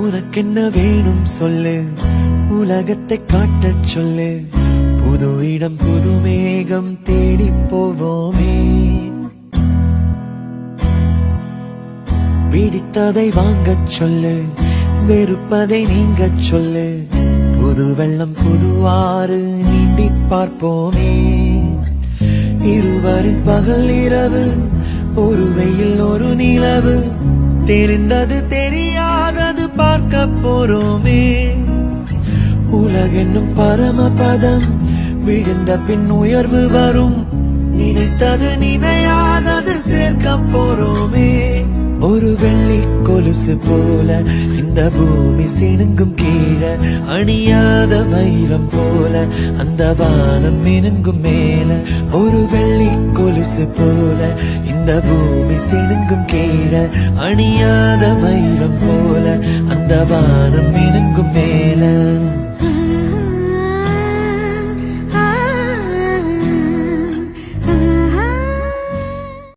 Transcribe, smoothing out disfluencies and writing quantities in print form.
உனக்கென்ன வேணும் சொல்லு, உலகத்தை காட்டச் சொல்லு. புது இடம் புது மேகம் தேடி போவோமே. பிடித்ததை வாங்கச் சொல்லு, வெறுப்பதை நீங்கச் சொல்லு. புது வெள்ளம் புது ஆறு நீந்தி பார்ப்போமே. இருவரின் பகல் இரவு, ஒரு வெயில் ஒரு நிலவு. தெரிந்தது தெரியாதது பார்க்க போறோமே. உலகென்னும் பரமபதம், விழுந்த பின் உயர்வு வரும். நினைத்தது நினையாதது சேர்க்க போறோமே. ஒரு வெள்ளி கொலுசு போல இந்த பூமி சினுங்கும் கீழே, அணியாத வைரம் போல அந்த வானம் மினுங்கும் மேல. ஒரு வெள்ளி கொலுசு போல இந்த பூமி சினுங்கும் கீழே, அணியாத வைரம் போல அந்த வானம் மினுங்கும் மேல.